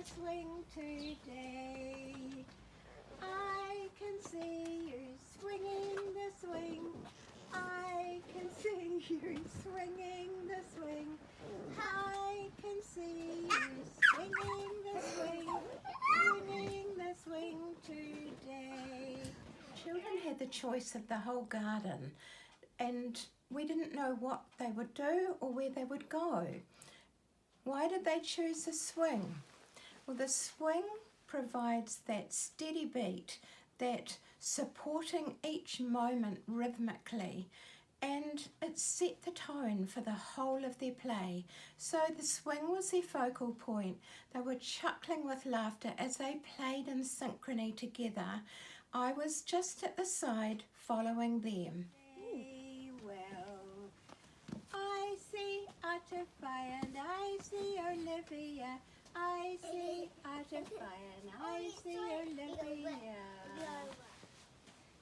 swing today. I can see you swinging the swing. I can see you swinging the swing. I can see you swinging the swing today. Children had the choice of the whole garden, and we didn't know what they would do or where they would go. Why did they choose the swing? Well, the swing provides that steady beat, that supporting each moment rhythmically, and it set the tone for the whole of their play. So the swing was their focal point. They were chuckling with laughter as they played in synchrony together. I was just at the side following them. Well, I see Artify and I see Olivia. I see Artify and I see Olivia.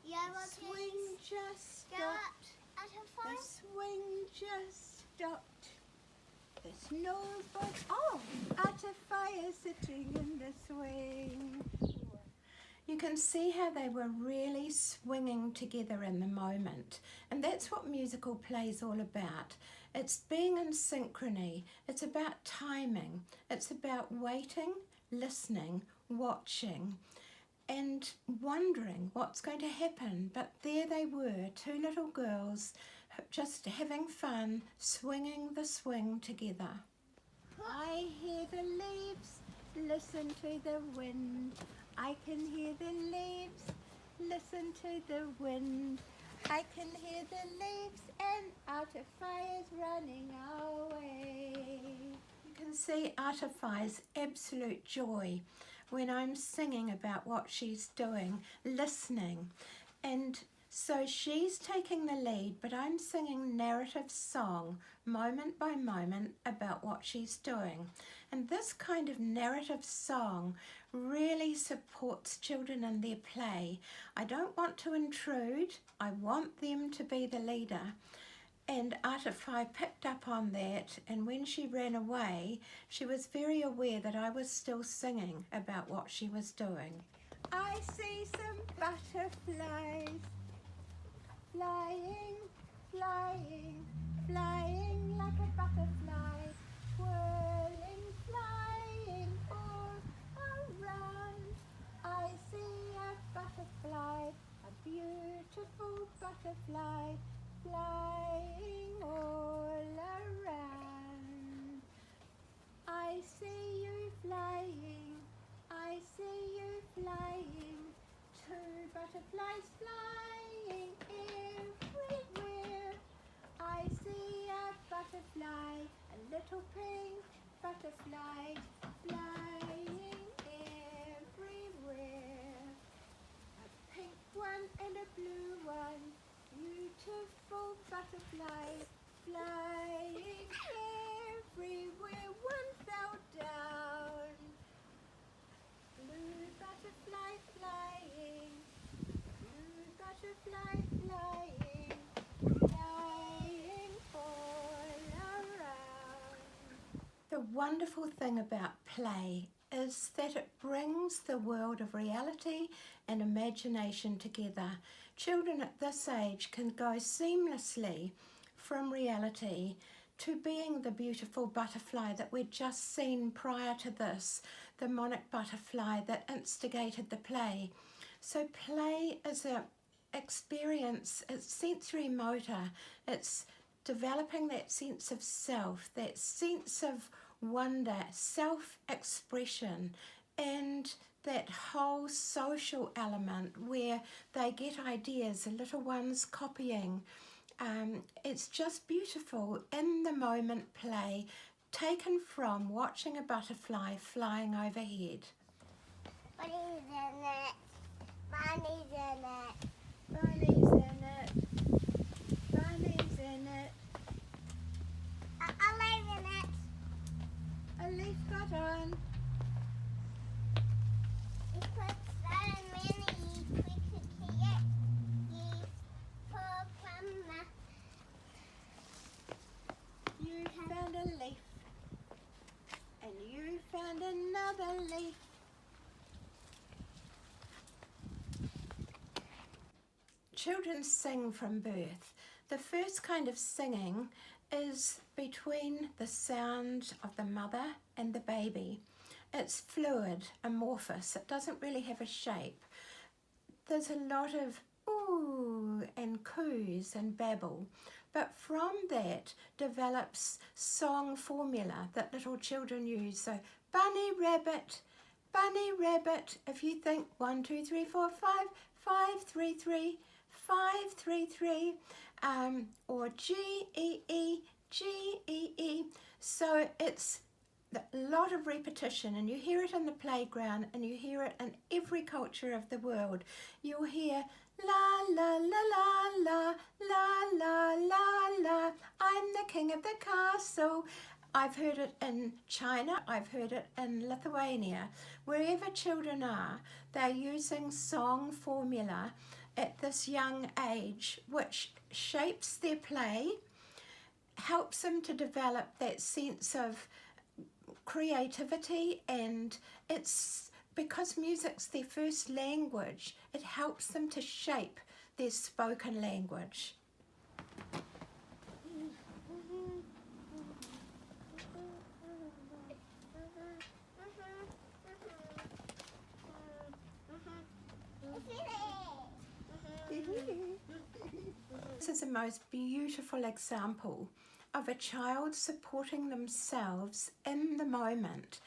The swing just stopped. The swing just stopped. There's nobody. Oh, Artify is sitting in the swing. You can see how they were really swinging together in the moment. And that's what musical play is all about. It's being in synchrony. It's about timing. It's about waiting, listening, watching, and wondering what's going to happen. But there they were, two little girls just having fun, swinging the swing together. I hear the leaves, listen to the wind. I can hear the leaves, listen to the wind. I can hear the leaves and Artify's running away. You can see Artify's absolute joy when I'm singing about what she's doing, listening. And so she's taking the lead, but I'm singing narrative song, moment by moment, about what she's doing. And this kind of narrative song really supports children in their play. I don't want to intrude. I want them to be the leader. And Artify picked up on that, and when she ran away, she was very aware that I was still singing about what she was doing. I see some butterflies flying, flying, flying like a butterfly, whirling, flying all around. I see a butterfly, a beautiful butterfly, flying all around. I see you flying, I see you flying, two butterflies flying everywhere. I see a butterfly, a little pink butterfly, flying everywhere. A pink one and a blue one, beautiful butterfly, flying everywhere. One fell down. Blue butterfly flying, blue butterfly flying, flying all around. The wonderful thing about play is that it brings the world of reality and imagination together. Children at this age can go seamlessly from reality to being the beautiful butterfly that we'd just seen prior to this, the monarch butterfly that instigated the play. So play is an experience, it's sensory motor, it's developing that sense of self, that sense of wonder, self-expression, and that whole social element where they get ideas, the little ones copying. It's just beautiful in the moment play taken from watching a butterfly flying overhead. Bunny's in it. Bunny's in it. Bunny's in it. Bunny's in it. A leaf in it. A leaf got on. It puts that in many quick to get you pull from the You found a leaf. And you found another leaf. children sing from birth. The first kind of singing is between the sound of the mother and the baby. It's fluid, amorphous. It doesn't really have a shape. There's a lot of ooh and coos and babble. But from that develops song formula that little children use. So bunny rabbit, if you think 1, 2, 3, 4, 5, 5, 3, 3, 5, 3, 3, or G-E-E, G-E-E. So it's a lot of repetition, and you hear it in the playground and you hear it in every culture of the world. You'll hear la la la la la la la la la, I'm the king of the castle. I've heard it in China, I've heard it in Lithuania. Wherever children are, they're using song formula at this young age, which shapes their play, helps them to develop that sense of creativity, and it's because music's their first language, it helps them to shape their spoken language. This is the most beautiful example of a child supporting themselves in the moment.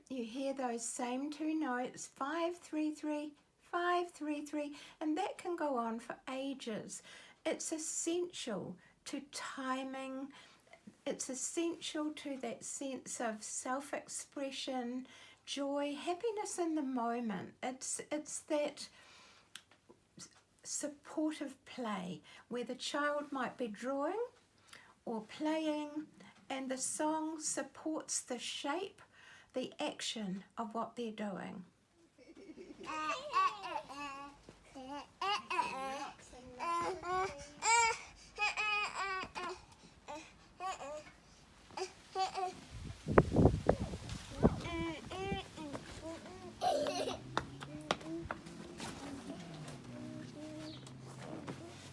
You hear those same two notes, 5, 3, 3, 5, 3, 3, and that can go on for ages. It's essential to timing. It's essential to that sense of self-expression, joy, happiness in the moment. It's that supportive play where the child might be drawing or playing, and the song supports the shape, the action of what they're doing.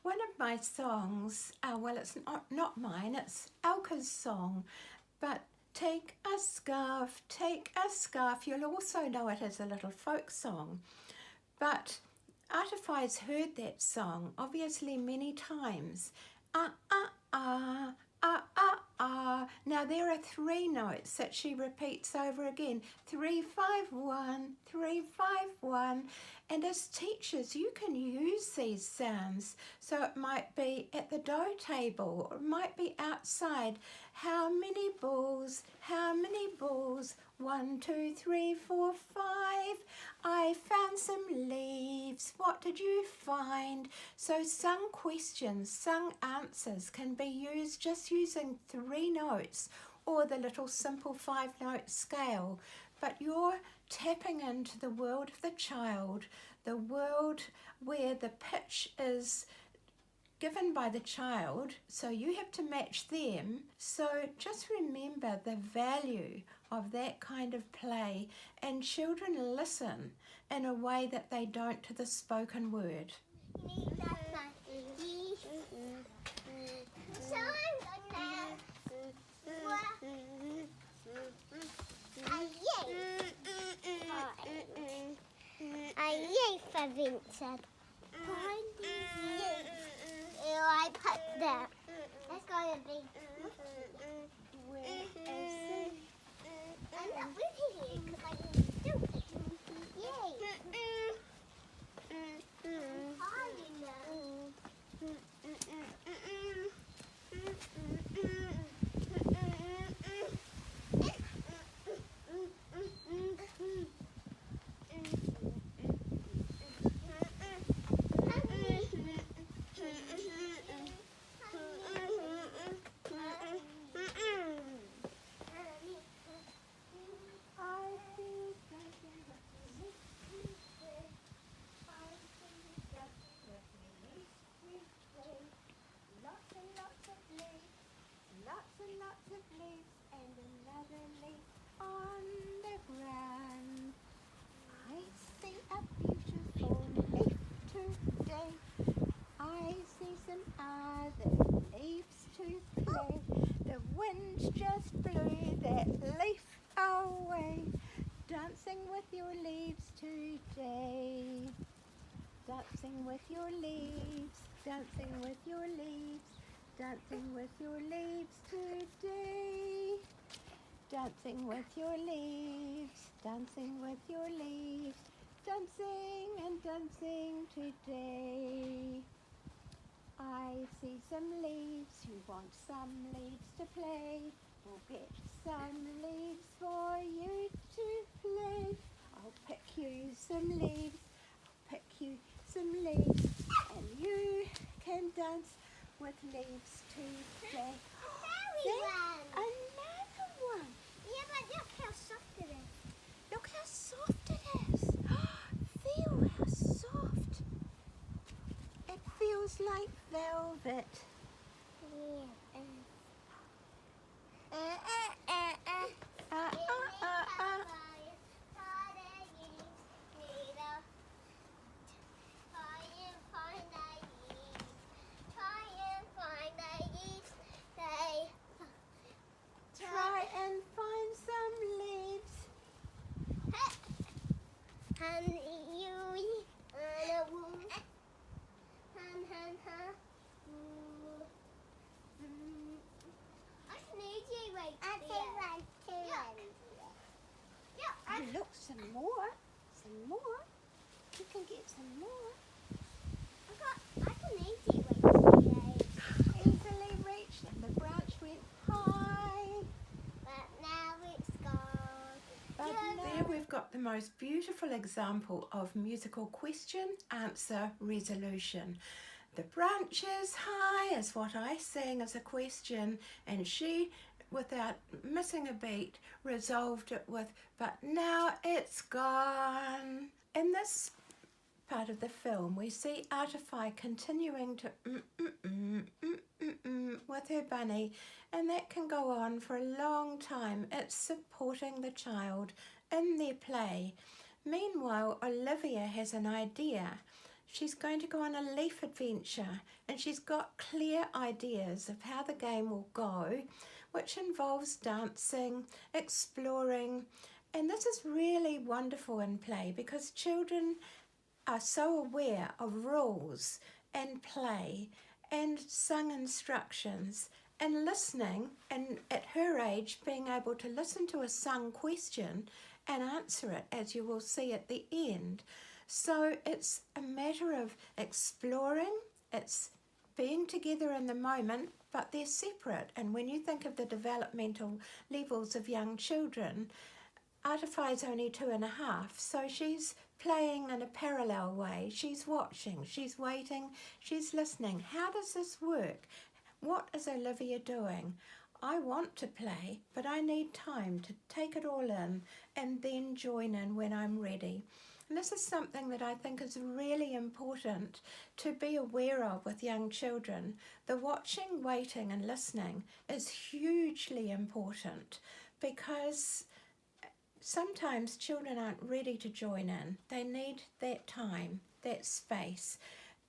One of my songs, well, it's not mine, it's Elka's song, but take a scarf, you'll also know it as a little folk song. But Artify's heard that song obviously many times. Now there are 3 notes that she repeats over again. 3, 5, 1, 3, 5, 1. And as teachers, you can use these sounds. So it might be at the dough table, or it might be outside. How many balls? How many balls? 1, 2, 3, 4, 5. I found some leaves. What did you find? So some questions, some answers can be used just using 3 notes or the little simple 5-note scale. But you're tapping into the world of the child, the world where the pitch is given by the child, so you have to match them. So just remember the value of that kind of play, and children listen in a way that they don't to the spoken word. For Vincent. I put that. That's going to be. I'm not with you because I didn't do it. Yay. I'm hiding now. dancing with your leaves, dancing with your leaves, dancing with your leaves today. Dancing with your leaves, dancing with your leaves, dancing and dancing today. I see some leaves, you want some leaves to play. We'll get some leaves for you to play. I'll pick you some leaves, I'll pick you some leaves, and you can dance with leaves today. Another one. Yeah, but look how soft it is. Look how soft it is. Feel how soft. It feels like velvet. Yeah. Try and find some leaves. And you I need you right there. Oh, look, some more. Some more. You can get some more. I can need you right there. Easily reached, and the branch went high. But now it's gone. But there we've got the most beautiful example of musical question, answer, resolution. The branch is high is what I sang as a question, and she, without missing a beat, resolved it with, but now it's gone. In this part of the film, we see Artify continuing to with her bunny, and that can go on for a long time. It's supporting the child in their play. Meanwhile, Olivia has an idea. She's going to go on a leaf adventure, and she's got clear ideas of how the game will go, which involves dancing, exploring, and this is really wonderful in play because children are so aware of rules and play and sung instructions and listening, and at her age being able to listen to a sung question and answer it, as you will see at the end. So it's a matter of exploring, it's being together in the moment, but they're separate. And when you think of the developmental levels of young children, Artify's only 2.5, so she's playing in a parallel way. She's watching, she's waiting, she's listening. How does this work? What is Olivia doing? I want to play, but I need time to take it all in and then join in when I'm ready. And this is something that I think is really important to be aware of with young children. The watching, waiting and listening is hugely important because sometimes children aren't ready to join in. They need that time, that space.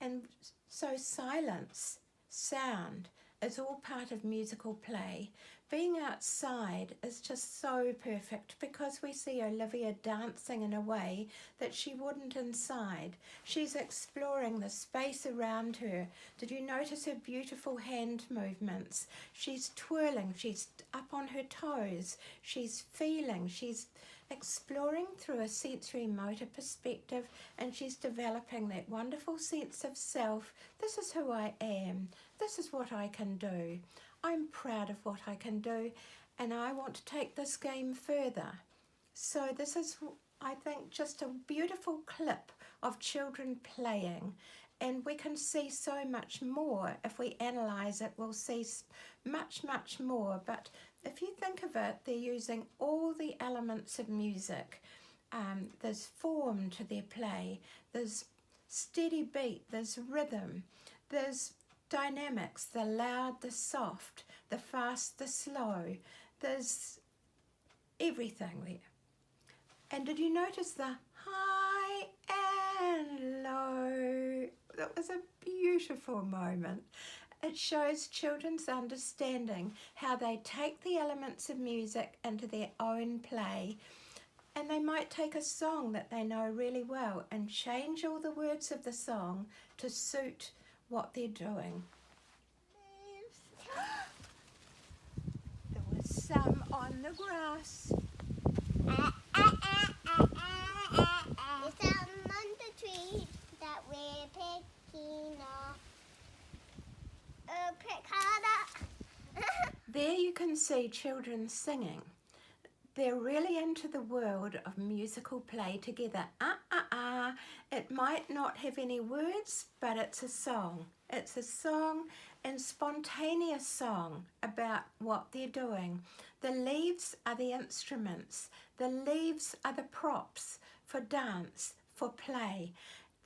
And so silence, sound is all part of musical play. Being outside is just so perfect because we see Olivia dancing in a way that she wouldn't inside. She's exploring the space around her. Did you notice her beautiful hand movements? She's twirling, she's up on her toes, she's feeling, she's exploring through a sensory motor perspective, and she's developing that wonderful sense of self. This is who I am. This is what I can do. I'm proud of what I can do, and I want to take this game further. So this is, I think, just a beautiful clip of children playing, and we can see so much more. If we analyse it, we'll see much, much more. But if you think of it, they're using all the elements of music. There's form to their play, there's steady beat, there's rhythm, there's dynamics, the loud, the soft, the fast, the slow. There's everything there. And did you notice the high and low? That was a beautiful moment. It shows children's understanding how they take the elements of music into their own play. And they might take a song that they know really well and change all the words of the song to suit what they're doing. There was some on the grass. There's some on the tree that we're picking off. Pick harder. There you can see children singing. They're really into the world of musical play together. It might not have any words, but it's a song. It's a song and spontaneous song about what they're doing. The leaves are the instruments. The leaves are the props for dance, for play.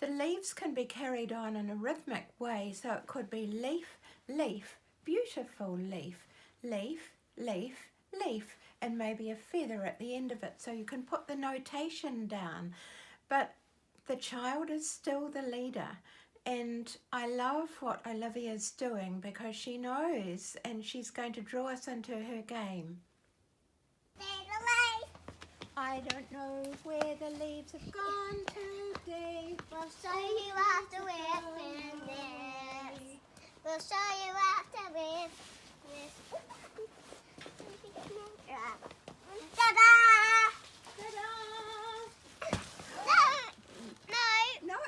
The leaves can be carried on in a rhythmic way, so it could be leaf, leaf, beautiful leaf, leaf, leaf, leaf, and maybe a feather at the end of it, so you can put the notation down. But the child is still the leader, and I love what Olivia's doing because she knows, and she's going to draw us into her game. I don't know where the leaves have gone today. We'll show you after we're finished. We'll show you after we're finished. Ta-da! Ta-da! No.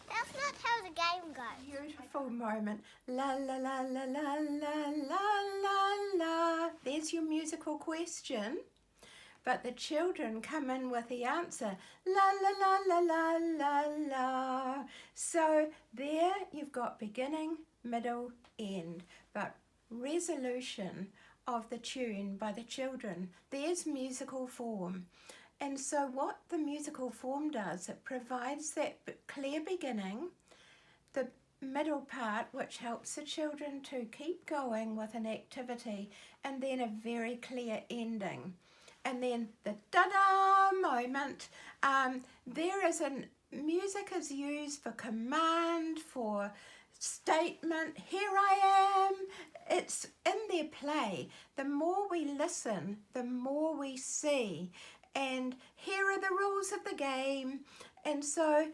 That's not how the game goes. Beautiful moment. La la la la la la la la la. There's your musical question. But the children come in with the answer, la la la la la la la. So there you've got beginning, middle, end, but resolution of the tune by the children. There's musical form. And so what the musical form does, it provides that clear beginning, the middle part which helps the children to keep going with an activity, and then a very clear ending. And then the da-da moment, music is used for command, for statement, here I am. It's in their play. The more we listen, the more we see. And here are the rules of the game. And so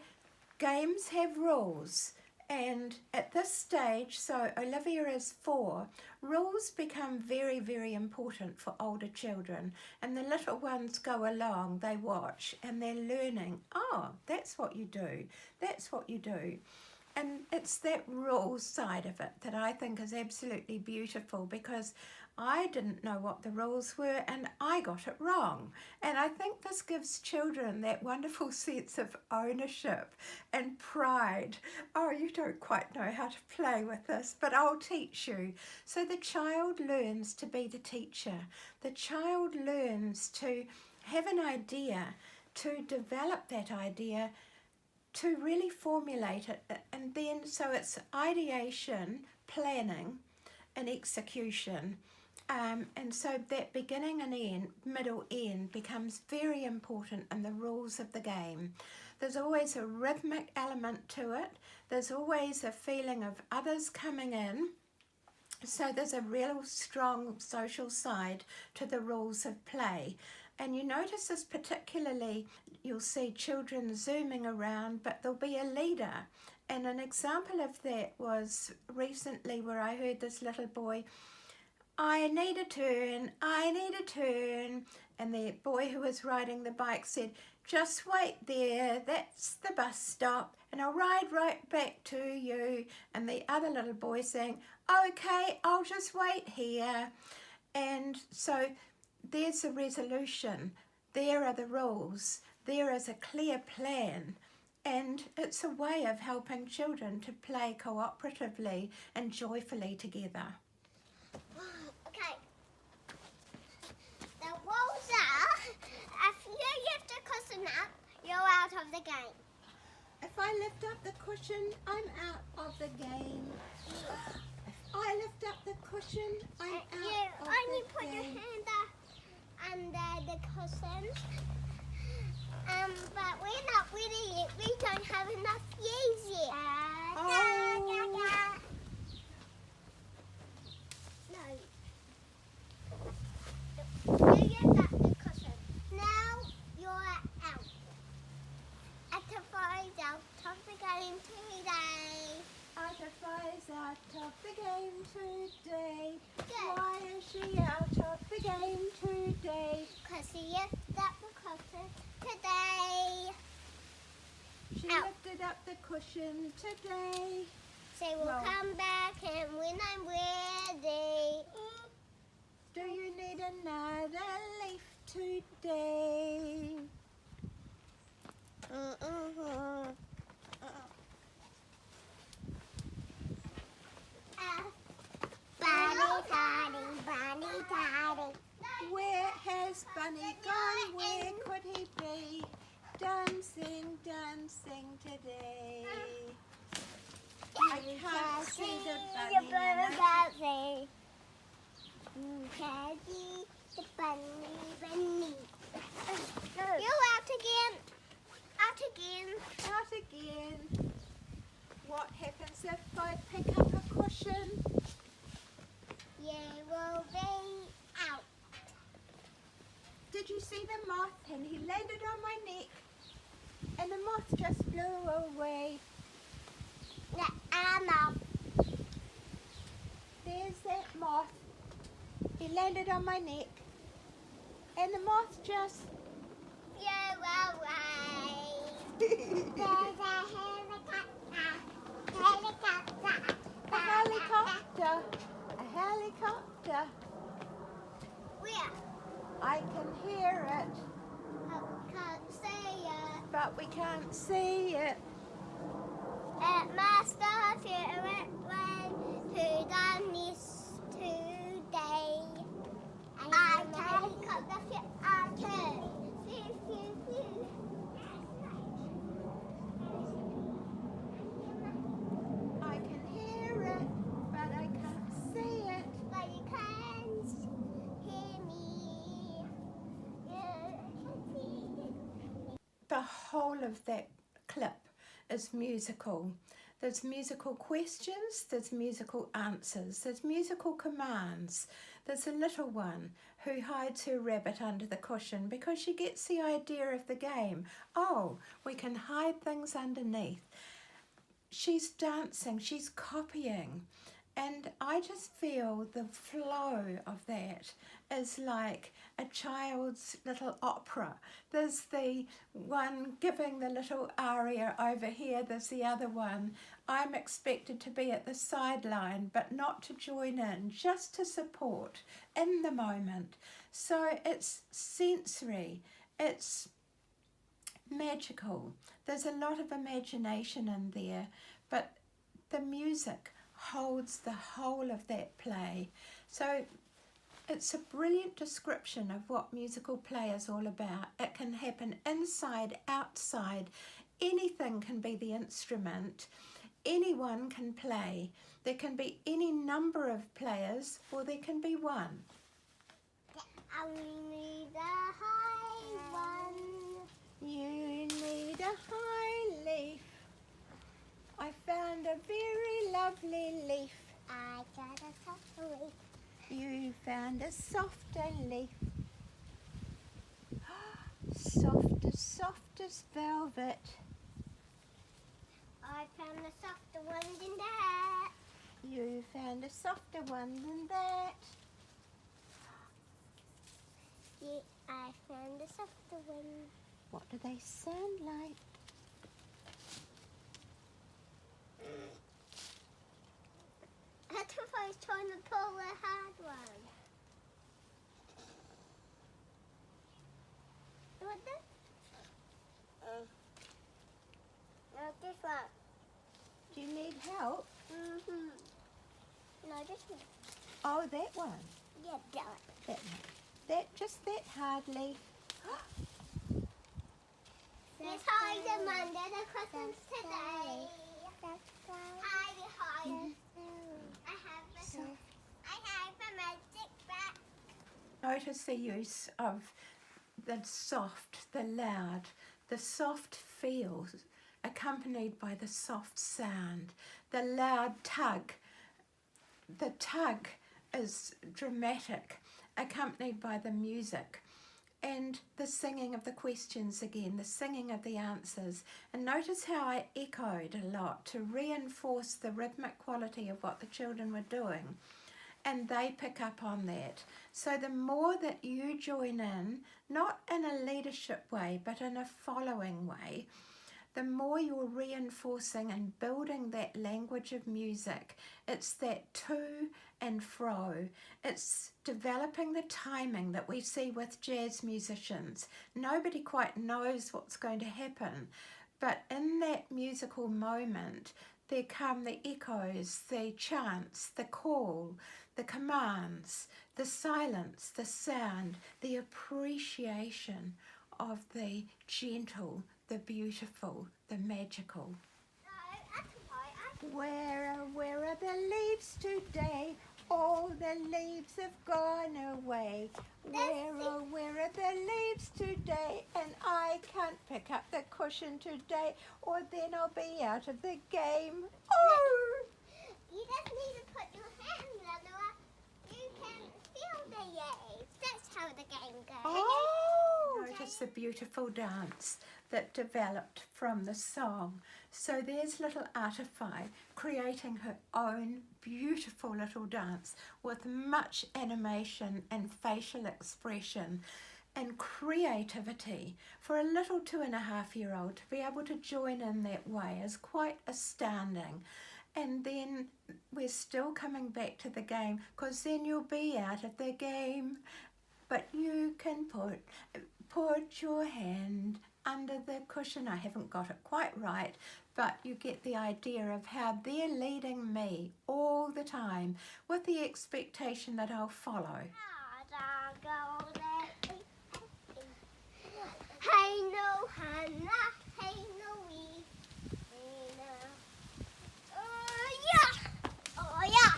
games have rules. And at this stage, so Olivia is 4, rules become very, very important for older children. And the little ones go along, they watch, and they're learning, oh, that's what you do, that's what you do. And it's that rules side of it that I think is absolutely beautiful, because I didn't know what the rules were and I got it wrong. And I think this gives children that wonderful sense of ownership and pride. Oh, you don't quite know how to play with this, but I'll teach you. So the child learns to be the teacher. The child learns to have an idea, to develop that idea, to really formulate it, and then so it's ideation, planning, and execution. And so that beginning and end, middle, end becomes very important in the rules of the game. There's always a rhythmic element to it. There's always a feeling of others coming in. So there's a real strong social side to the rules of play. And you notice this particularly, you'll see children zooming around, but there'll be a leader. And an example of that was recently where I heard this little boy, I need a turn, I need a turn. And the boy who was riding the bike said, just wait there, that's the bus stop, and I'll ride right back to you. And the other little boy saying, okay, I'll just wait here. And so there's a resolution, there are the rules, there is a clear plan, and it's a way of helping children to play cooperatively and joyfully together. Okay. The rules are, if you lift the cushion up, you're out of the game. If I lift up the cushion, I'm out of the game. If I lift up the cushion, I'm out of the game. You only put your hand under the cushion. But we're not ready yet. We don't have enough years yet. Oh. No. You lift up the cushion. Now lifted up the cushion today. She lifted up the cushion today. Say we'll come back and when I'm ready. Do you need another leaf today? Bunny Daddy. Where has Bunny gone? Where could he be? Dancing, dancing today. I can't see the bunny. dancing. You can see the bunny. You out again. Out again. Out again. What happens if I pick up a cushion? You will be out. Did you see the moth? And he landed on my neck. And the moth just flew away. I'm out. There's that moth. He landed on my neck. And the moth just... You're away. There's a helicopter. A helicopter. A helicopter. Where? I can hear it, Can't see it. but we can't see it. It must have hear it when who done this today. I can helicopter. I can. I can hear it, but I can't see it. But you can't hear me. The whole of that clip is musical. There's musical questions, there's musical answers, there's musical commands. There's a little one who hides her rabbit under the cushion because she gets the idea of the game. Oh, we can hide things underneath. She's dancing, she's copying. And I just feel the flow of that is like a child's little opera. There's the one giving the little aria over here, there's the other one. I'm expected to be at the sideline, but not to join in, just to support in the moment. So it's sensory, it's magical. There's a lot of imagination in there, but the music holds the whole of that play. So it's a brilliant description of what musical play is all about. It can happen inside, outside. Anything can be the instrument. Anyone can play. There can be any number of players, or there can be one. I need a high one. You need a high leaf. I found a very lovely leaf. I got a soft leaf. You found a softer leaf. Soft as velvet. I found a softer one than that. You found a softer one than that. Yeah, I found a softer one. What do they sound like? That's if I was trying to pull a hard one. What this? No, this one. Do you need help? No, this one. Oh, that one. Yeah, that one. That one. Just that hard leaf. Let's hide them under the cushions today. Hide. I have a magic back. Notice the use of the soft, the loud, the soft feels accompanied by the soft sound, the loud tug. The tug is dramatic, accompanied by the music. And the singing of the questions again, the singing of the answers. And notice how I echoed a lot to reinforce the rhythmic quality of what the children were doing. and they pick up on that. So the more that you join in, not in a leadership way, but in a following way, the more you're reinforcing and building that language of music. It's that to and fro. It's developing the timing that we see with jazz musicians. Nobody quite knows what's going to happen, but in that musical moment, there come the echoes, the chants, the call, the commands, the silence, the sound, the appreciation of the gentle, the beautiful, the magical. Where are the leaves today? All the leaves have gone away. Where are the leaves today? And I can't pick up the cushion today, or then I'll be out of the game. Oh! You just need to put your hands under. You can feel the leaves. That's how the game goes. Oh! Notice the beautiful dance that developed from the song. So there's little Artify creating her own beautiful little dance with much animation and facial expression and creativity. For a little 2.5-year-old to be able to join in that way is quite astounding. And then we're still coming back to the game, because then you'll be out of the game. But you can put your hand under the cushion. I haven't got it quite right, but you get the idea of how they're leading me all the time with the expectation that I'll follow. Hey no Hannah, hey no we, hey no. Oh yeah.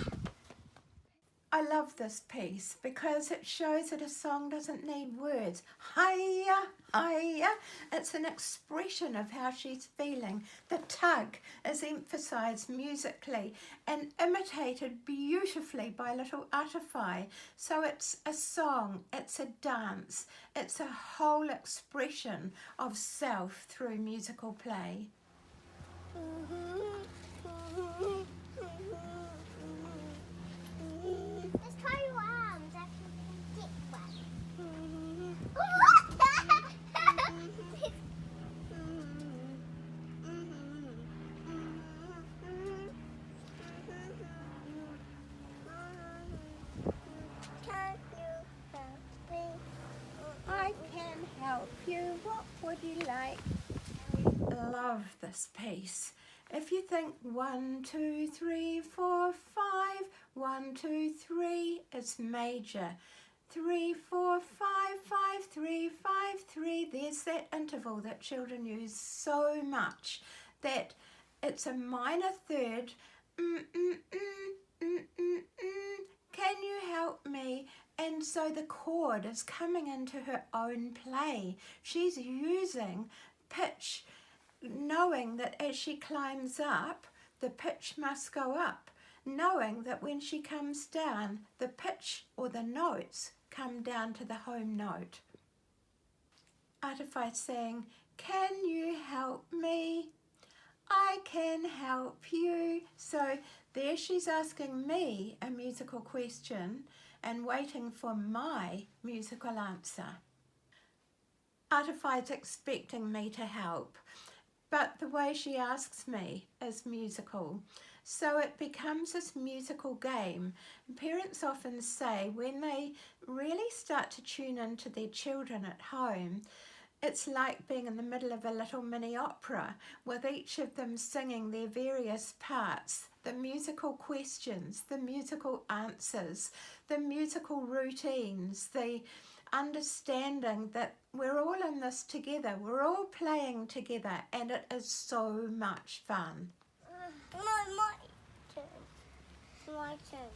I love this piece because it shows that a song doesn't need words. Hiya, hiya. It's an expression of how she's feeling. The tug is emphasised musically and imitated beautifully by little Artify. So it's a song, it's a dance, it's a whole expression of self through musical play. Let's try your arms after you can get one. I can help you. What would you like? Love this piece. If you think 1, 2, 3, 4, 5, 1, 2, 3 is major. 3, 4, 5, 5, 3, 5, 3. There's that interval that children use so much that it's a minor third. Can you help me? And so the chord is coming into her own play. She's using pitch, knowing that as she climbs up, the pitch must go up, knowing that when she comes down, the pitch or the notes come down to the home note. Artify saying, can you help me? I can help you. So there she's asking me a musical question and waiting for my musical answer. Artify's expecting me to help, but the way she asks me is musical. So it becomes this musical game. Parents often say when they really start to tune into their children at home, it's like being in the middle of a little mini opera with each of them singing their various parts, the musical questions, the musical answers, the musical routines, the understanding that we're all in this together, we're all playing together, and it is so much fun. My turn. My turn.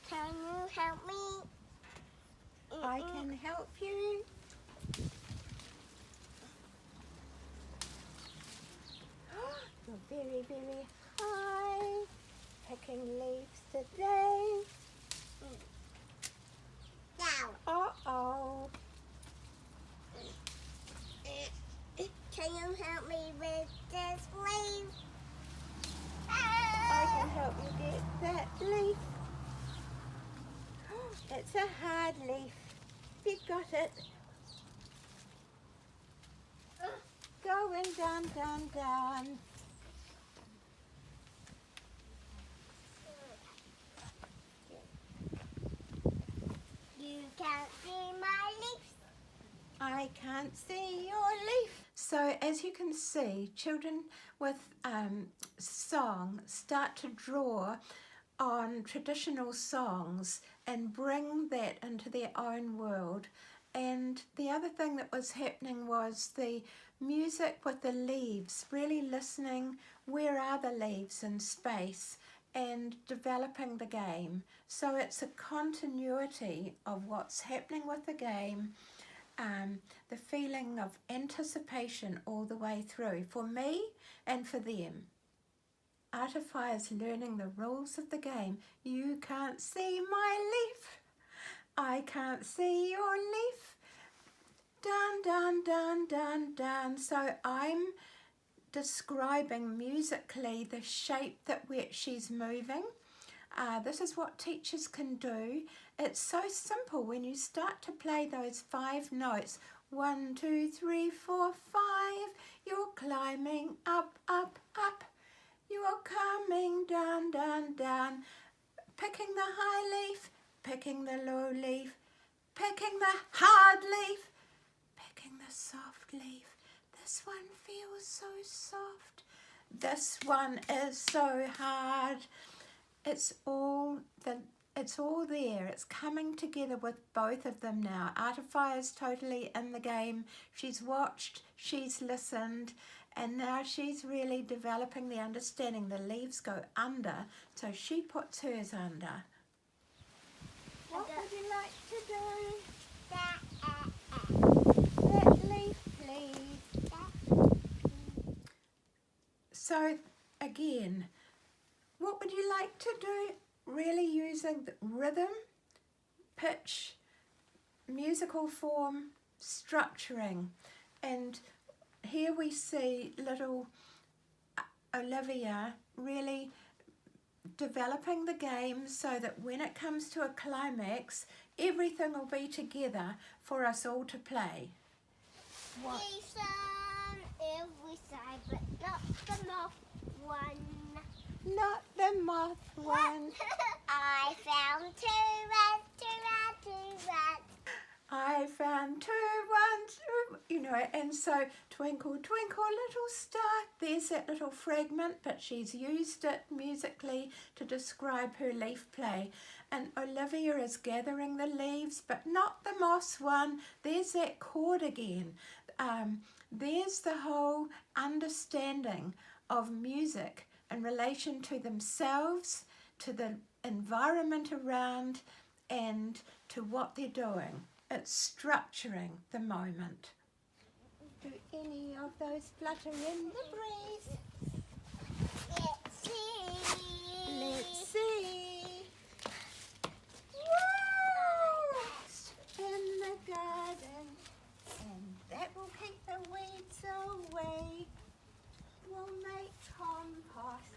Can you help me? I can help you. You're very, very high. Picking leaves today. Now. Uh-oh. Can you help me with this leaf? I can help you get that leaf. got it. Going down, down, down. You can't see my leaves. I can't see your leaf. So as you can see, children with song start to draw on traditional songs and bring that into their own world. And the other thing that was happening was the music with the leaves, really listening, where are the leaves in space, and developing the game. So it's a continuity of what's happening with the game, the feeling of anticipation all the way through, for me and for them. Art of Fire is learning the rules of the game. You can't see my leaf. I can't see your leaf. Down, down, down, down, down. So I'm describing musically the shape that she's moving. This is what teachers can do. It's so simple when you start to play those 5 notes. 1, 2, 3, 4, 5. You're climbing up, up, up. You are coming down, down, down. Picking the high leaf, picking the low leaf, picking the hard leaf, picking the soft leaf. This one feels so soft. This one is so hard. It's all there. It's coming together with both of them now. Art of Fire is totally in the game. She's watched, she's listened, and now she's really developing the understanding. The leaves go under, so she puts hers under. What would you like to do? That leaf, please. So again, what would you like to do? Really using the rhythm, pitch, musical form, structuring. And here we see little Olivia really developing the game so that when it comes to a climax, everything will be together for us all to play. What? Every side, but not the moth one. Not the moth one. I found 2 rats, 2 rats, 2 rats. I found 2 1, 2, and so twinkle, twinkle, little star. There's that little fragment, but she's used it musically to describe her leaf play. And Olivia is gathering the leaves, but not the moss one. There's that chord again. There's the whole understanding of music in relation to themselves, to the environment around, and to what they're doing. It's structuring the moment. Do any of those flutter in the breeze? Let's see. Let's see. Woo! In the garden, and that will keep the weeds away. We'll make compost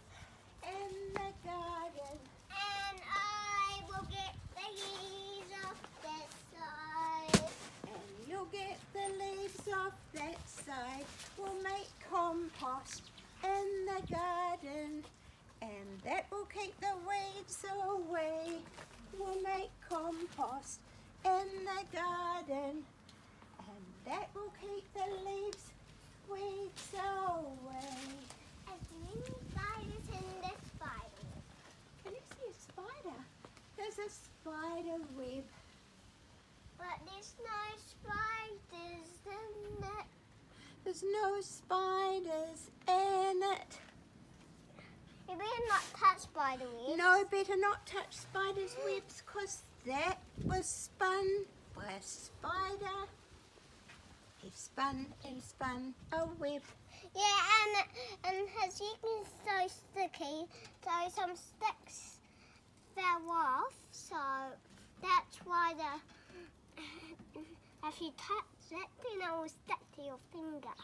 in the garden. And I will get the leaves off this side. And you'll get the leaves off that side. We'll make compost in the garden. And that will keep the weeds away. We'll make compost in the garden. And that will keep the weeds away. There's many spiders in this spider. Can you see a spider? There's a spider web. But there's no spiders in it. There's no spiders in it. You better not touch spider webs. No, better not touch spider's webs, because that was spun by a spider. He spun a web. Yeah, and as you can so sticky, so some sticks fell off. So that's why if you touch it, then it will stick to your finger.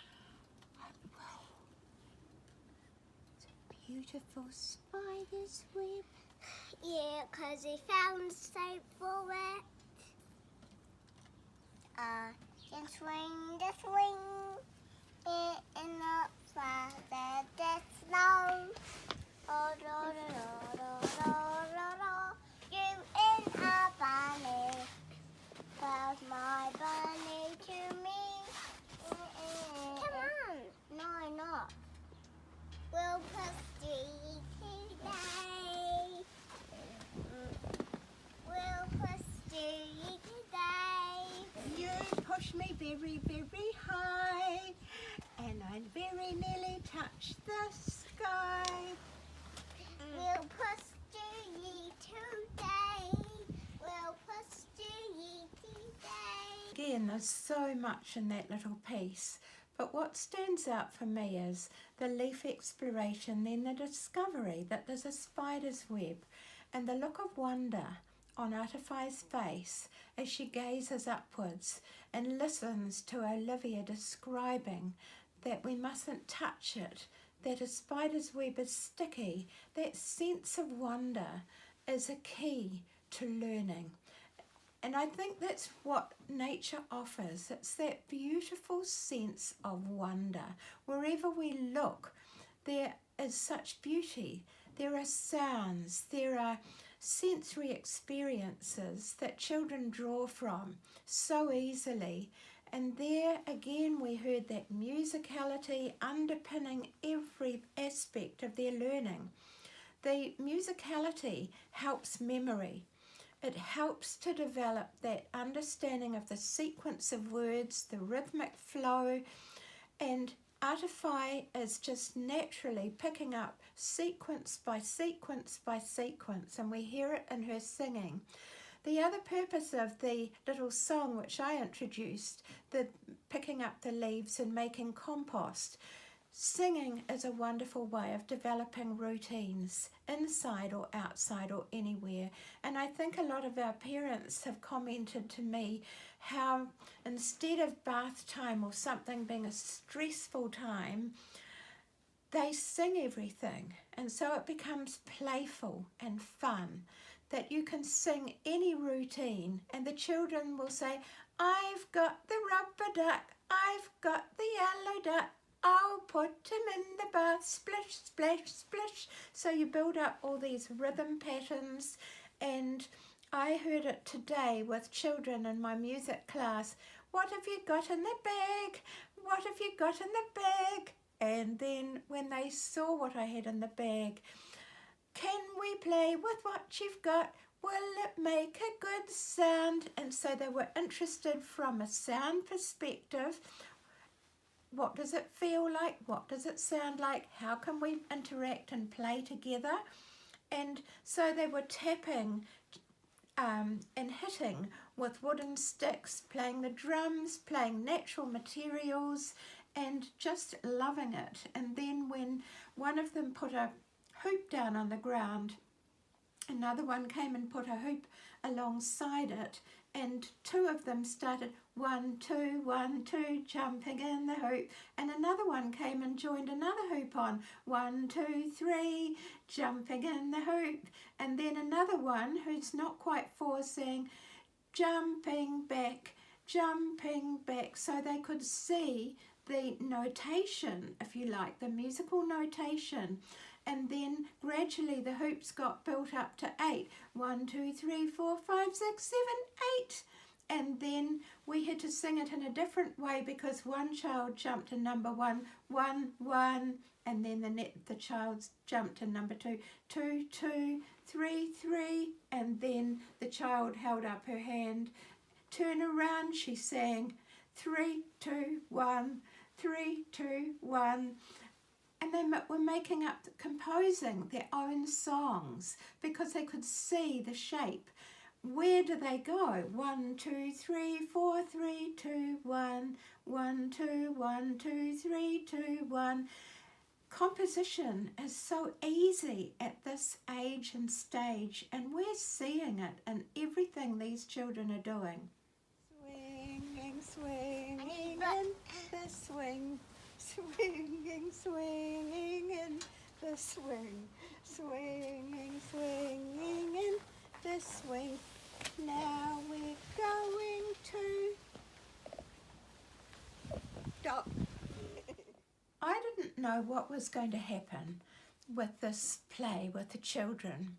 Wow. It's a beautiful spider's web. Yeah, because he found shape for it. can swing the swing in the fire that there's snow. Oh, do, do, do, do, do, do. You in a bunny, where's my bunny to me? Come on. No, I'm not. We'll pursue today. We'll pursue today. You push me very, very high, and I very nearly touched the sky. We'll pursue today. We'll pursue today. Again, there's so much in that little piece. But what stands out for me is the leaf exploration, then the discovery that there's a spider's web, and the look of wonder on Atawhai's face as she gazes upwards and listens to Olivia describing that we mustn't touch it, that a spider's web is sticky. That sense of wonder is a key to learning. And I think that's what nature offers. It's that beautiful sense of wonder. Wherever we look, there is such beauty. There are sounds, there are sensory experiences that children draw from so easily. And there again we heard that musicality underpinning every aspect of their learning. The musicality helps memory. It helps to develop that understanding of the sequence of words, the rhythmic flow, and Atawhai is just naturally picking up sequence by sequence by sequence, and we hear it in her singing. The other purpose of the little song which I introduced, the picking up the leaves and making compost, singing is a wonderful way of developing routines inside or outside or anywhere. And I think a lot of our parents have commented to me how instead of bath time or something being a stressful time, they sing everything. And so it becomes playful and fun, that you can sing any routine and the children will say, I've got the rubber duck, I've got the yellow duck, I'll put him in the bath, splish, splash, splish. So you build up all these rhythm patterns. And I heard it today with children in my music class. What have you got in the bag? What have you got in the bag? And then when they saw what I had in the bag, can we play with what you've got? Will it make a good sound? And so they were interested from a sound perspective. What does it feel like? What does it sound like? How can we interact and play together? And so they were tapping and hitting with wooden sticks, playing the drums, playing natural materials, and just loving it. And then when one of them put a hoop down on the ground, another one came and put a hoop alongside it, and two of them started 1, 2, 1, 2, jumping in the hoop, and another one came and joined another hoop on 1, 2, 3, jumping in the hoop, and then another one who's not quite 4 saying jumping back, so they could see the notation, if you like, the musical notation. And then gradually the hoops got built up to 8. 1, 2, 3, 4, 5, 6, 7, 8. And then we had to sing it in a different way because one child jumped to number 1, 1, 1. And then the child jumped to number 2, 2, 2, 3, 3. And then the child held up her hand. Turn around, she sang 3, 2, 1, 3, 2, 1. And they were making up, composing their own songs because they could see the shape. Where do they go? 1, 2, 3, 4, 3, 2, 1, 1, 2, 1, 2, 3, 2, 1. Composition is so easy at this age and stage, and we're seeing it in everything these children are doing. Swinging, swinging in the swing. Swinging, swinging in the swing, swinging, swinging in the swing. Now we're going to know what was going to happen with this play with the children.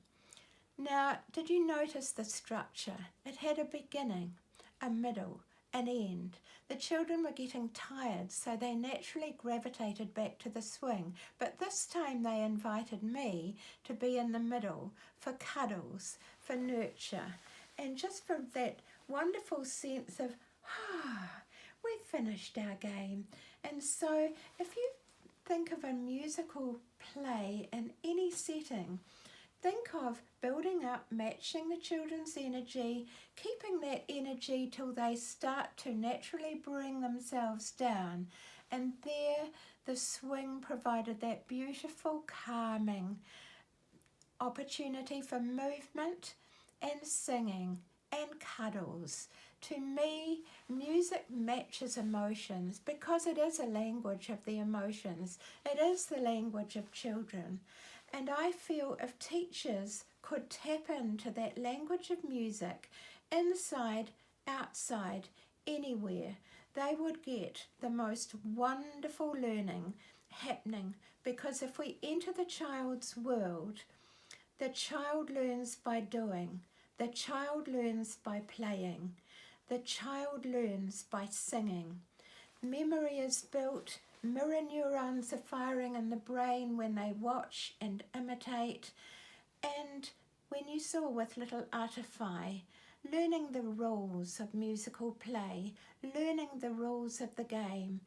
Now, did you notice the structure? It had a beginning, a middle, an end. The children were getting tired, so they naturally gravitated back to the swing. But this time they invited me to be in the middle for cuddles, for nurture, and just for that wonderful sense of, we've finished our game. And so if you think of a musical play in any setting, think of building up, matching the children's energy, keeping that energy till they start to naturally bring themselves down. And there, the swing provided that beautiful, calming opportunity for movement and singing and cuddles. To me, music matches emotions because it is a language of the emotions. It is the language of children. And I feel if teachers could tap into that language of music, inside, outside, anywhere, they would get the most wonderful learning happening. Because if we enter the child's world, the child learns by doing, the child learns by playing, the child learns by singing. Memory is built. Mirror neurons are firing in the brain when they watch and imitate. And when you saw with little Artify, learning the rules of musical play, learning the rules of the game,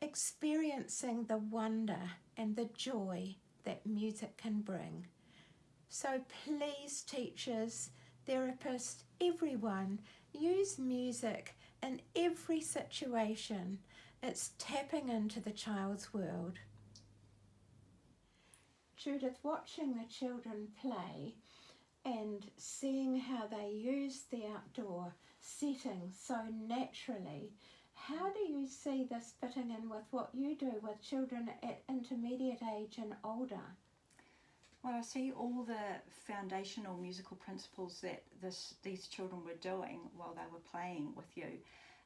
experiencing the wonder and the joy that music can bring. So please, teachers, therapists, everyone, use music in every situation. It's tapping into the child's world. Judith, watching the children play and seeing how they use the outdoor setting so naturally, how do you see this fitting in with what you do with children at intermediate age and older? Well, I see all the foundational musical principles that these children were doing while they were playing with you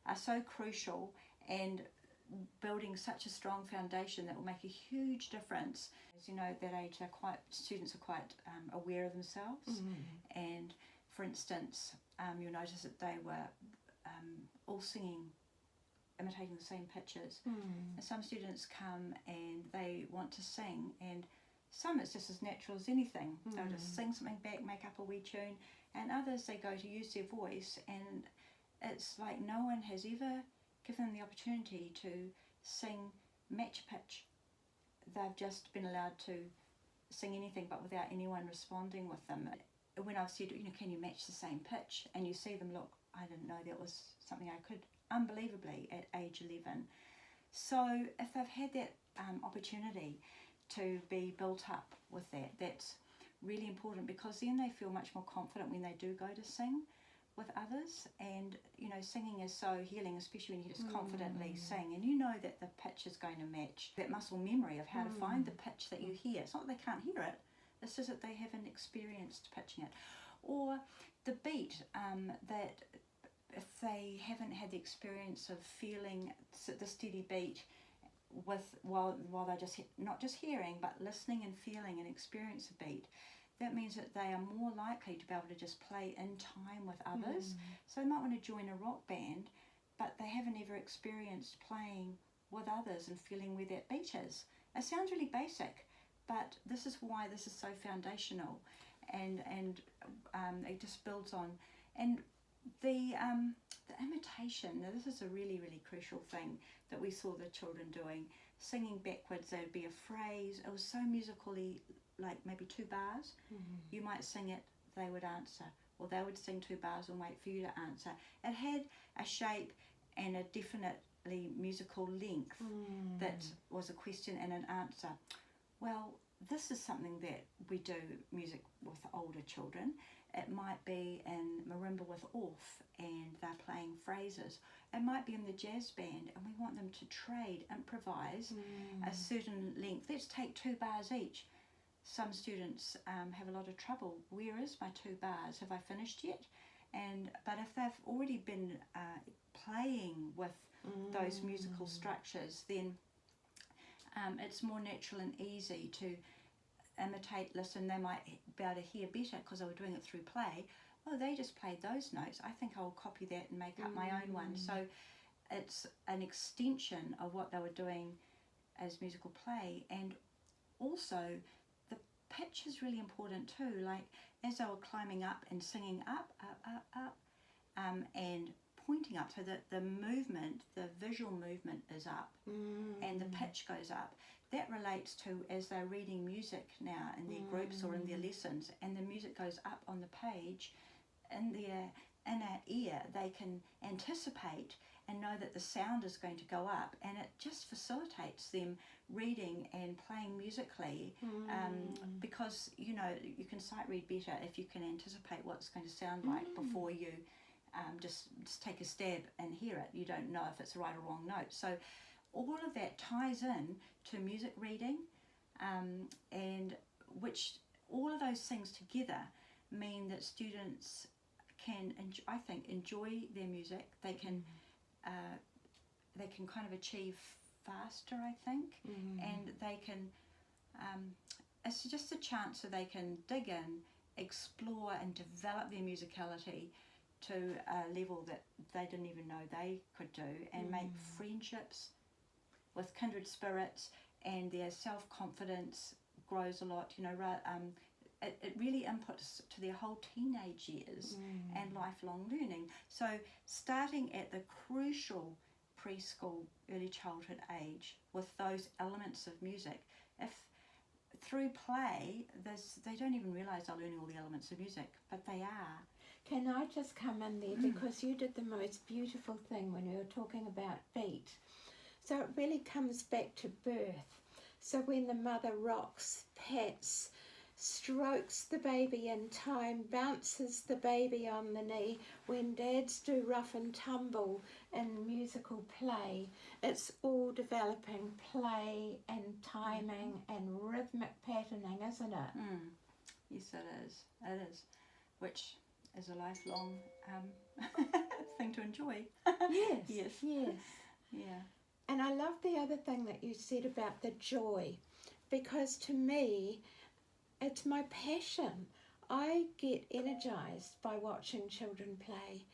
are so crucial, and building such a strong foundation that will make a huge difference. As you know, at that age, students are quite aware of themselves, and for instance, you'll notice that they were all singing, imitating the same pitches. And some students come and they want to sing, and some it's just as natural as anything. They'll just sing something back, make up a wee tune, and others they go to use their voice, and it's like no one has ever given them the opportunity to sing match pitch. They've just been allowed to sing anything but without anyone responding with them. When I've said, can you match the same pitch? And you see them look, I didn't know that was something I could, unbelievably, at age 11. So if they've had that opportunity to be built up with that, that's really important, because then they feel much more confident when they do go to sing with others. And singing is so healing, especially when you just confidently sing and you know that the pitch is going to match. That muscle memory of how to find the pitch that you hear. It's not that they can't hear it, it's just that they haven't experienced pitching it. Or the beat, that if they haven't had the experience of feeling the steady beat while they're just not just hearing but listening and feeling and experience a beat, that means that they are more likely to be able to just play in time with others. So they might want to join a rock band, but they haven't ever experienced playing with others and feeling where that beat is. It sounds really basic, but this is why this is so foundational, and it just builds on. And the imitation, now this is a really, really crucial thing that we saw the children doing. Singing backwards, there would be a phrase, it was so musically, like maybe 2 bars. You might sing it, they would answer, or they would sing 2 bars and wait for you to answer. It had a shape and a definitely musical length that was a question and an answer. Well, this is something that we do music with older children. It might be in marimba with Orff and they're playing phrases. It might be in the jazz band and we want them to trade, improvise a certain length. Let's take 2 bars each. Some students have a lot of trouble. Where is my 2 bars? Have I finished yet? But if they've already been playing with those musical structures, then it's more natural and easy to imitate, listen. They might be able to hear better because they were doing it through play. Oh, they just played those notes. I think I'll copy that and make up my own one. So it's an extension of what they were doing as musical play. And also the pitch is really important too. Like as they were climbing up and singing up, and pointing up, so that the movement, the visual movement is up and the pitch goes up. That relates to as they're reading music now in their groups or in their lessons, and the music goes up on the page, in their inner ear they can anticipate and know that the sound is going to go up, and it just facilitates them reading and playing musically, because you know you can sight read better if you can anticipate what it's going to sound like before you just take a stab and hear it. You don't know if it's the right or wrong note. So all of that ties in to music reading, and which all of those things together mean that students can, I think, enjoy their music. They can kind of achieve faster, I think, and they can. It's just a chance so they can dig in, explore, and develop their musicality to a level that they didn't even know they could do, and make friendships with kindred spirits, and their self-confidence grows a lot. You know, it really inputs to their whole teenage years and lifelong learning. So starting at the crucial preschool, early childhood age with those elements of music, if through play, they don't even realise they're learning all the elements of music, but they are. Can I just come in there, because you did the most beautiful thing when you were talking about beat. So it really comes back to birth. So when the mother rocks, pats, strokes the baby in time, bounces the baby on the knee, when dads do rough and tumble in musical play, it's all developing play and timing and rhythmic patterning, isn't it? Yes, it is. It is, which is a lifelong thing to enjoy. Yes. Yeah. And I love the other thing that you said about the joy, because to me, it's my passion. I get energized by watching children play.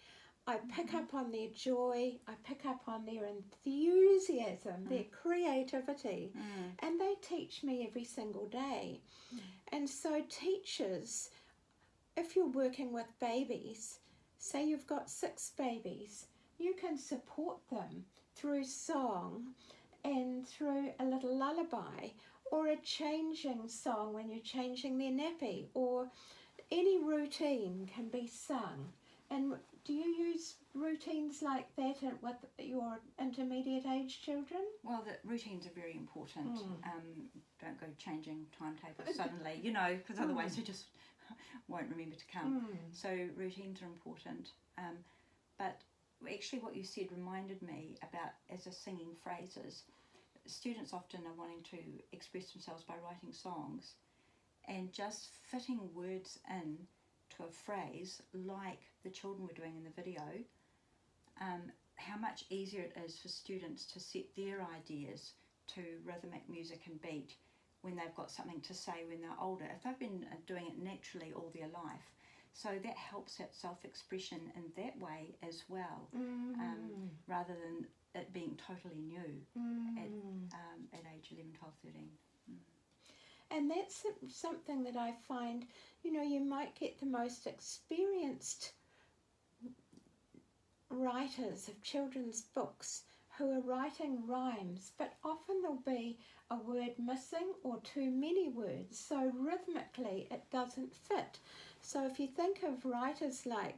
I pick up on their joy, I pick up on their enthusiasm, their creativity, and they teach me every single day. And so teachers, if you're working with babies, say you've got 6 babies, you can support them through song and through a little lullaby, or a changing song when you're changing their nappy, or any routine can be sung. And do you use routines like that with your intermediate age children? Well, the routines are very important. Don't go changing timetables suddenly, you know, because otherwise they just won't remember to come. So routines are important. But actually what you said reminded me about, as a singing phrases, students often are wanting to express themselves by writing songs, and just fitting words in to a phrase like the children were doing in the video, how much easier it is for students to set their ideas to rhythmic music and beat when they've got something to say when they're older, if they've been doing it naturally all their life. So that helps that self-expression in that way as well, rather than it being totally new at age 11, 12, 13. And that's something that I find, you know, you might get the most experienced writers of children's books who are writing rhymes, but often there'll be a word missing or too many words, so rhythmically it doesn't fit. So if you think of writers like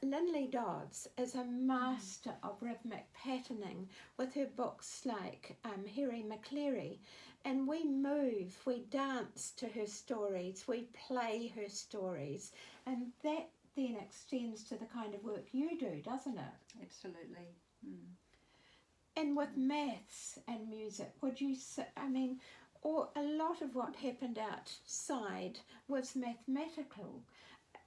Linley Dodds is a master of rhythmic patterning with her books like Harry McCleary, and we move, we dance to her stories, we play her stories, and that then extends to the kind of work you do, doesn't it? Absolutely. And with maths and music, would you say, I mean, or a lot of what happened outside was mathematical.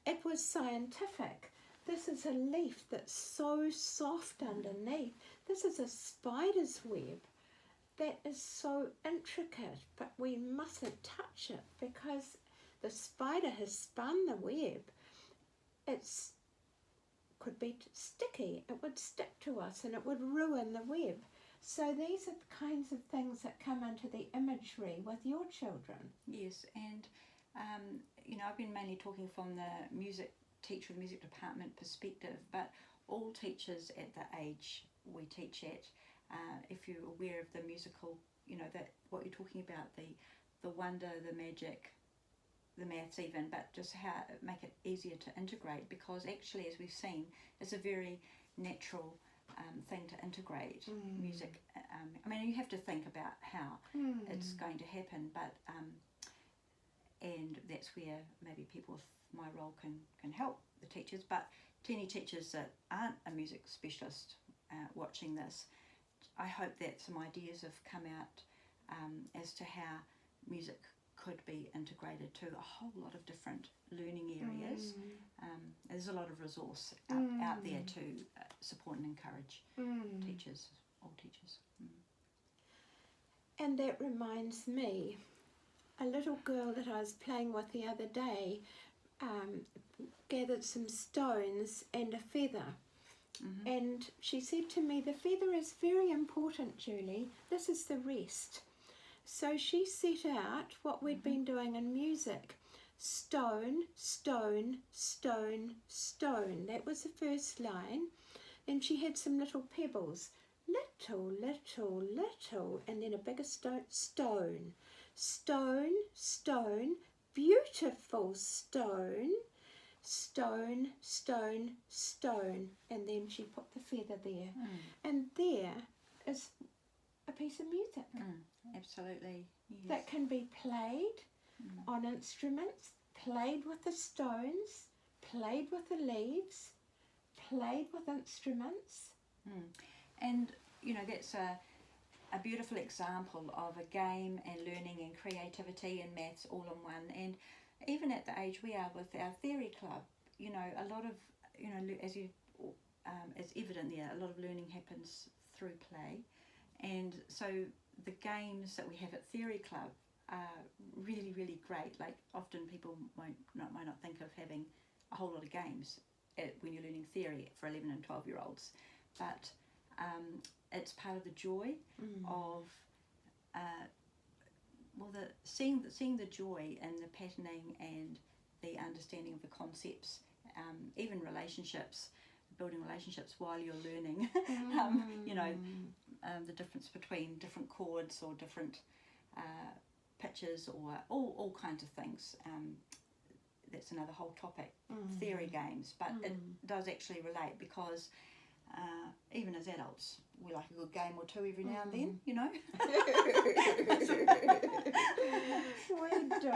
It was scientific. This is a leaf that's so soft underneath. This is a spider's web. that is so intricate, but we mustn't touch it because the spider has spun the web. It's could be sticky, it would stick to us and it would ruin the web. So these are the kinds of things that come into the imagery with your children. Yes, and I've been mainly talking from the music department perspective, but all teachers at the age we teach at, if you're aware of the musical, that what you're talking about, the wonder, the magic, the maths even, but just how make it easier to integrate, because actually, as we've seen, it's a very natural thing to integrate music. You have to think about how it's going to happen, but and that's where maybe people with my role can help the teachers, but to any teachers that aren't a music specialist watching this, I hope that some ideas have come out as to how music could be integrated to a whole lot of different learning areas. There's a lot of resource out there to support and encourage teachers, all teachers. And that reminds me, a little girl that I was playing with the other day gathered some stones and a feather. And she said to me, the feather is very important, Julie. This is the rest. So she set out what we'd been doing in music. Stone, stone, stone, stone. That was the first line. Then she had some little pebbles. Little, little, little. And then a bigger stone. Stone, stone, stone. Beautiful stone. Stone, stone, stone. And then she put the feather there. And there is a piece of music. Absolutely. Yes. That can be played on instruments, played with the stones, played with the leaves, played with instruments. And that's a beautiful example of a game and learning and creativity and maths all in one. And even at the age we are with our theory club, a lot of as evident there, a lot of learning happens through play. And so the games that we have at Theory Club are really, really great. Like, often people might not think of having a whole lot of games when you're learning theory for 11 and 12-year-olds. But it's part of the joy of seeing the joy in the patterning and the understanding of the concepts, even relationships, building relationships while you're learning. The difference between different chords or different pitches or all kinds of things. That's another whole topic, theory games, but it does actually relate, because even as adults we like a good game or two every now and then, We do.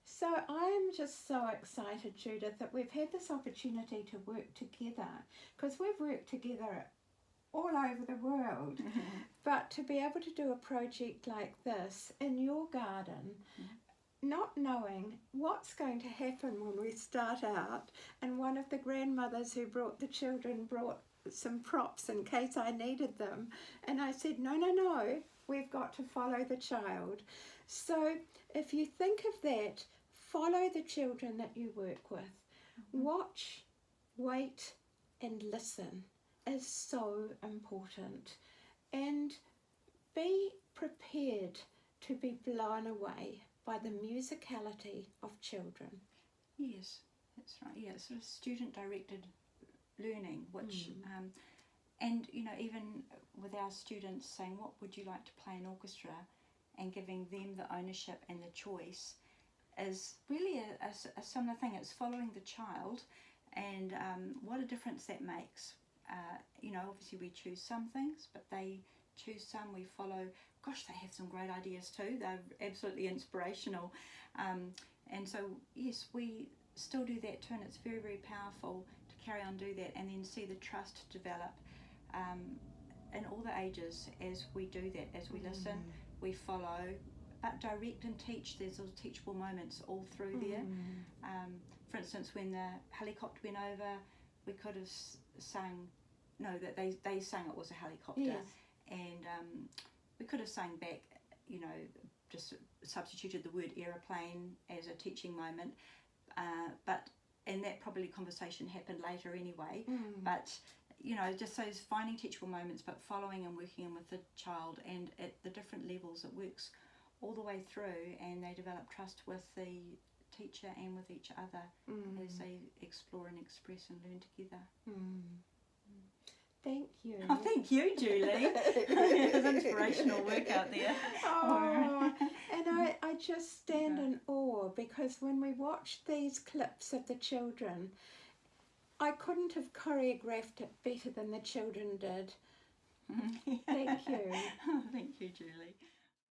So I'm just so excited, Judith, that we've had this opportunity to work together, because we've worked together all over the world, but to be able to do a project like this in your garden, not knowing what's going to happen when we start out, and one of the grandmothers who brought the children brought some props in case I needed them, and I said, no, we've got to follow the child. So if you think of that, follow the children that you work with. Watch, wait and listen is so important, and be prepared to be blown away by the musicality of children. Yes, that's right. Yeah, sort of student-directed learning, which and even with our students saying, what would you like to play in orchestra, and giving them the ownership and the choice is really a similar thing. It's following the child, and what a difference that makes. Obviously we choose some things, but they choose some, we follow. Gosh, they have some great ideas too. They're absolutely inspirational. And so, yes, we still do that too, and it's very, very powerful to carry on do that, and then see the trust develop in all the ages as we do that, as we listen, we follow, but direct and teach. There's those teachable moments all through there. For instance, when the helicopter went over, we could have sung, that they sang it was a helicopter. Yes. and we could have sung back, you know, just substituted the word aeroplane as a teaching moment, and that probably conversation happened later anyway, but you know, just those finding teachable moments, but following and working in with the child, and at the different levels it works all the way through, and they develop trust with the teacher and with each other as they explore and express and learn together. Thank you. Oh, thank you, Julie. There's inspirational work out there. Oh, and I just stand in awe, because when we watched these clips of the children, I couldn't have choreographed it better than the children did. Thank you. Thank you, Julie.